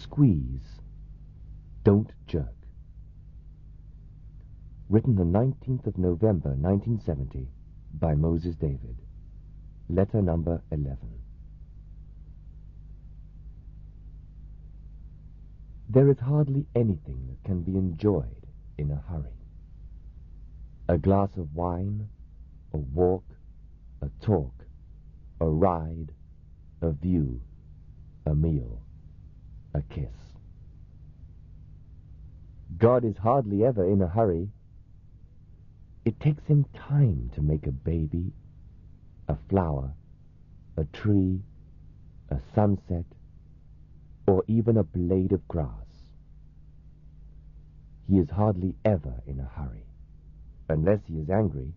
Squeeze, don't jerk. Written the 19th of November, 1970, by Moses David. Letter number 11. There is hardly anything that can be enjoyed in a hurry. A glass of wine, a walk, a talk, a ride, a view, a meal, a kiss. God is hardly ever in a hurry. It takes him time to make a baby, a flower, a tree, a sunset, or even a blade of grass. He is hardly ever in a hurry, unless he is angry.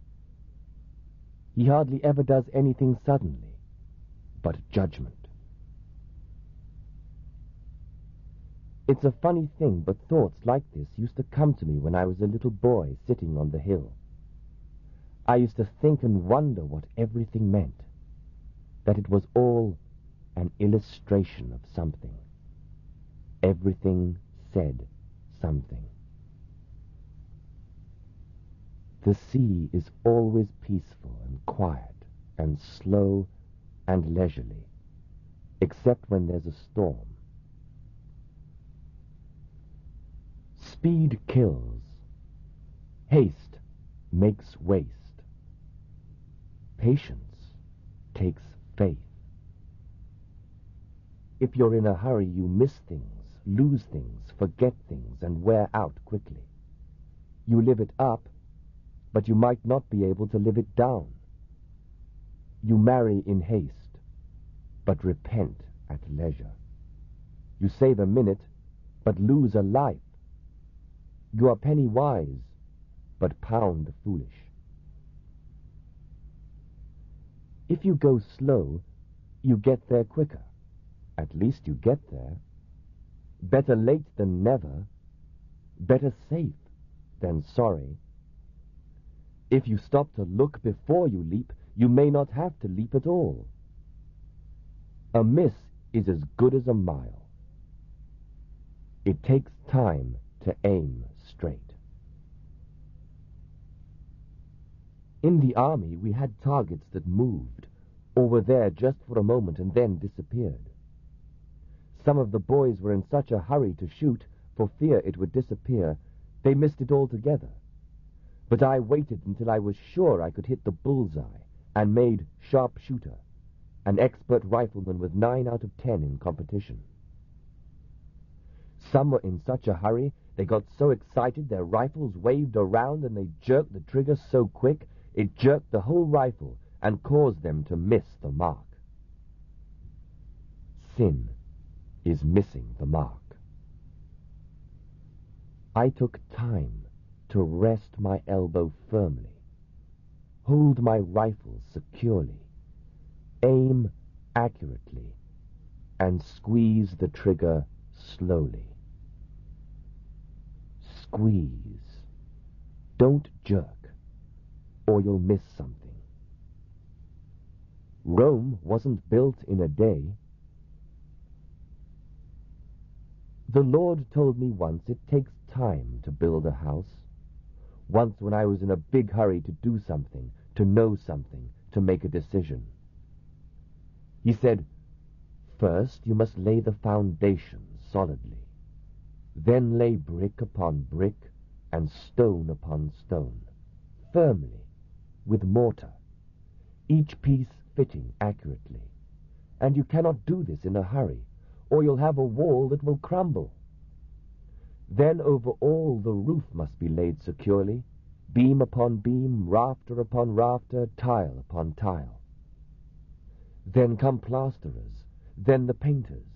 He hardly ever does anything suddenly, but judgment. It's a funny thing, but thoughts like this used to come to me when I was a little boy sitting on the hill. I used to think and wonder what everything meant, that it was all an illustration of something. Everything said something. The sea is always peaceful and quiet and slow and leisurely, except when there's a storm. Speed kills. Haste makes waste. Patience takes faith. If you're in a hurry, you miss things, lose things, forget things, and wear out quickly. You live it up, but you might not be able to live it down. You marry in haste, but repent at leisure. You save a minute, but lose a life. You are penny wise, but pound foolish. If you go slow, you get there quicker. At least you get there. Better late than never. Better safe than sorry. If you stop to look before you leap, you may not have to leap at all. A miss is as good as a mile. It takes time to aim straight. In the army, we had targets that moved, or were there just for a moment and then disappeared. Some of the boys were in such a hurry to shoot, for fear it would disappear, they missed it altogether. But I waited until I was sure I could hit the bullseye, and made sharpshooter, an expert rifleman with 9 out of 10 in competition. Some were in such a hurry, they got so excited their rifles waved around and they jerked the trigger so quick, it jerked the whole rifle and caused them to miss the mark. Sin is missing the mark. I took time to rest my elbow firmly, hold my rifle securely, aim accurately, and squeeze the trigger slowly. Squeeze. Don't jerk, or you'll miss something. Rome wasn't built in a day. The Lord told me once it takes time to build a house. Once when I was in a big hurry to do something, to know something, to make a decision. He said, first you must lay the foundation solidly. Then lay brick upon brick and stone upon stone, firmly, with mortar, each piece fitting accurately. And you cannot do this in a hurry, or you'll have a wall that will crumble. Then over all the roof must be laid securely, beam upon beam, rafter upon rafter, tile upon tile. Then come plasterers, then the painters,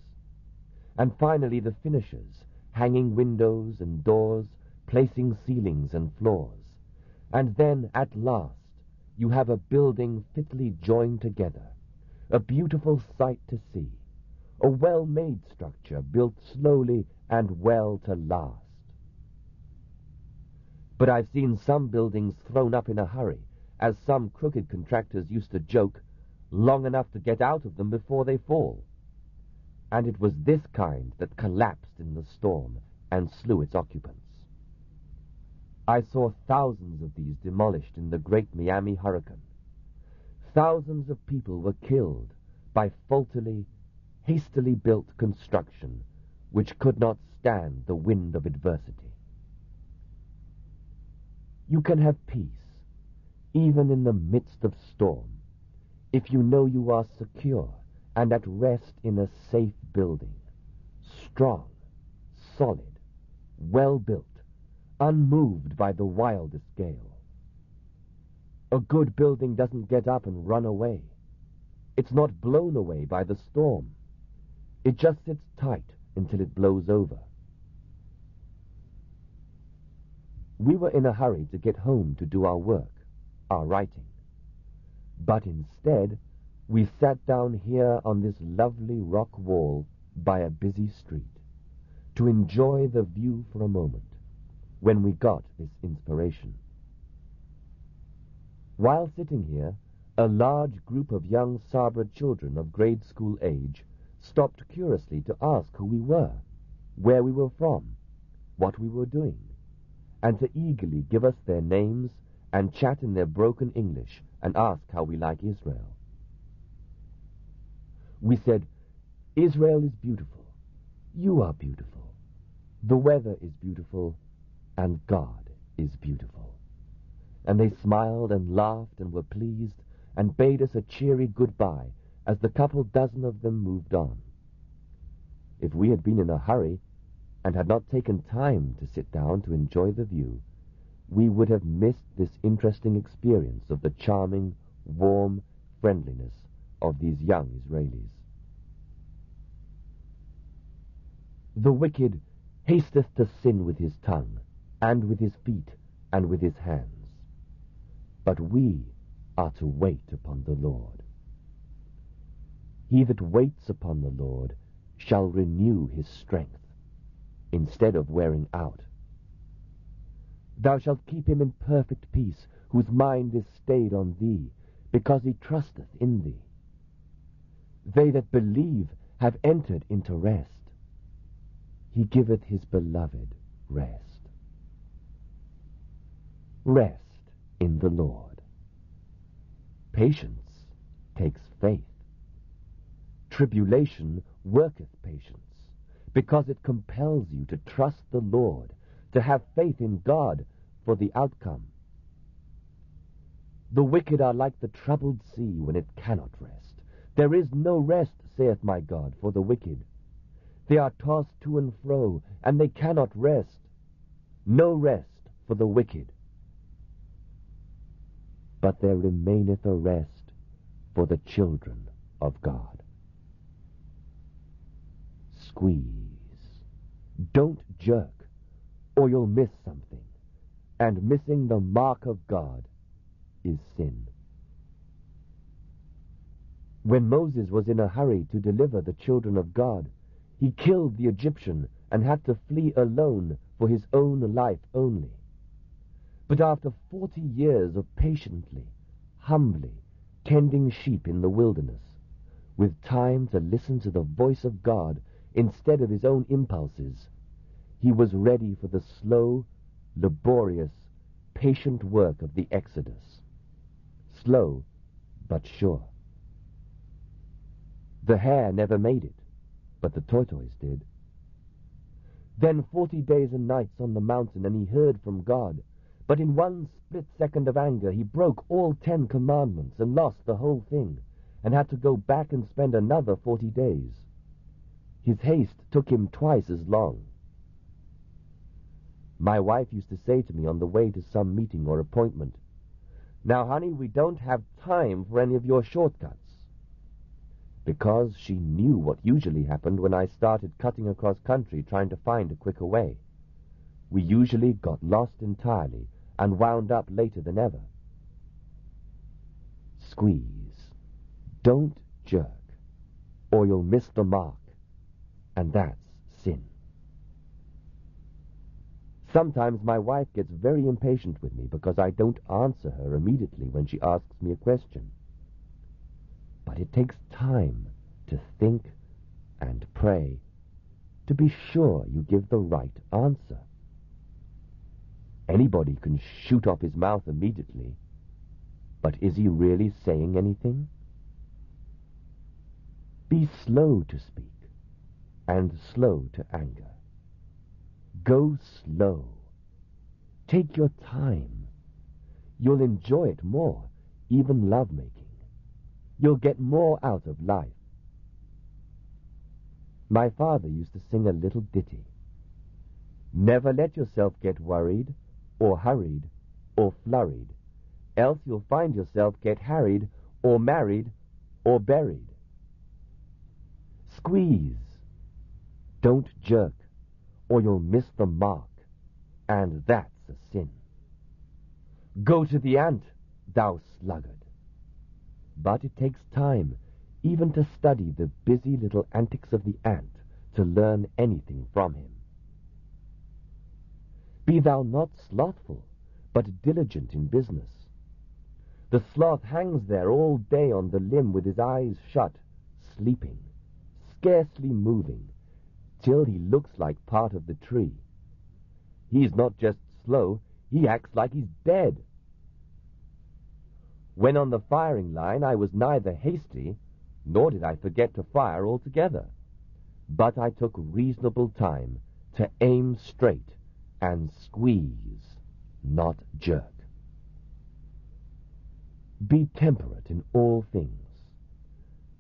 and finally the finishers, hanging windows and doors, placing ceilings and floors. And then, at last, you have a building fitly joined together, a beautiful sight to see, a well-made structure built slowly and well to last. But I've seen some buildings thrown up in a hurry, as some crooked contractors used to joke, long enough to get out of them before they fall. and it was this kind that collapsed in the storm and slew its occupants. I saw thousands of these demolished in the great Miami hurricane. Thousands of people were killed by faultily, hastily built construction which could not stand the wind of adversity. You can have peace, even in the midst of storm, if you know you are secure and at rest in a safe building, strong, solid, well-built, unmoved by the wildest gale. A good building doesn't get up and run away. It's not blown away by the storm. It just sits tight until it blows over. We were in a hurry to get home to do our work, our writing. But instead, we sat down here on this lovely rock wall by a busy street to enjoy the view for a moment when we got this inspiration. While sitting here, a large group of young Sabra children of grade school age stopped curiously to ask who we were, where we were from, what we were doing, and to eagerly give us their names and chat in their broken English and ask how we like Israel. We said, Israel is beautiful, you are beautiful, the weather is beautiful, and God is beautiful. And they smiled and laughed and were pleased and bade us a cheery goodbye as the couple dozen of them moved on. If we had been in a hurry and had not taken time to sit down to enjoy the view, we would have missed this interesting experience of the charming, warm friendliness of these young Israelis. The wicked hasteth to sin with his tongue, and with his feet, and with his hands. But we are to wait upon the Lord. He that waits upon the Lord shall renew his strength, instead of wearing out. Thou shalt keep him in perfect peace, whose mind is stayed on thee, because he trusteth in thee. They that believe have entered into rest. He giveth his beloved rest. Rest in the Lord. Patience takes faith. Tribulation worketh patience, because it compels you to trust the Lord, to have faith in God for the outcome. The wicked are like the troubled sea when it cannot rest. There is no rest, saith my God, for the wicked. They are tossed to and fro, and they cannot rest. No rest for the wicked. But there remaineth a rest for the children of God. Squeeze. Don't jerk, or you'll miss something. And missing the mark of God is sin. When Moses was in a hurry to deliver the children of God, he killed the Egyptian and had to flee alone for his own life only. But after 40 years of patiently, humbly tending sheep in the wilderness, with time to listen to the voice of God instead of his own impulses, he was ready for the slow, laborious, patient work of the Exodus. Slow, but sure. The hare never made it, but the tortoise did. Then 40 days and nights on the mountain, and he heard from God. But in one split second of anger, he broke all 10 commandments and lost the whole thing, and had to go back and spend another 40 days. His haste took him twice as long. My wife used to say to me on the way to some meeting or appointment, "Now, honey, we don't have time for any of your shortcuts." Because she knew what usually happened when I started cutting across country trying to find a quicker way. We usually got lost entirely and wound up later than ever. Squeeze. Don't jerk, or you'll miss the mark, and that's sin. Sometimes my wife gets very impatient with me because I don't answer her immediately when she asks me a question. But it takes time to think and pray to be sure you give the right answer. Anybody can shoot off his mouth immediately, but is he really saying anything? Be slow to speak and slow to anger. Go slow. Take your time. You'll enjoy it more, even lovemaking. You'll get more out of life. My father used to sing a little ditty. Never let yourself get worried, or hurried, or flurried, else you'll find yourself get harried, or married, or buried. Squeeze. Don't jerk, or you'll miss the mark, and that's a sin. Go to the ant, thou sluggard. But it takes time, even to study the busy little antics of the ant, to learn anything from him. Be thou not slothful, but diligent in business. The sloth hangs there all day on the limb with his eyes shut, sleeping, scarcely moving, till he looks like part of the tree. He's not just slow, he acts like he's dead. When on the firing line, I was neither hasty, nor did I forget to fire altogether, but I took reasonable time to aim straight and squeeze, not jerk. Be temperate in all things.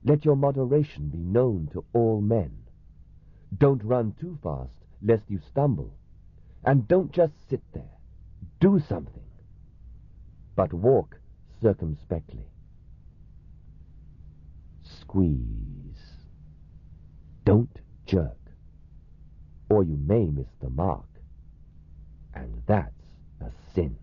Let your moderation be known to all men. Don't run too fast, lest you stumble. And don't just sit there. Do something. But walk circumspectly. Squeeze. Don't jerk, or you may miss the mark, and that's a sin.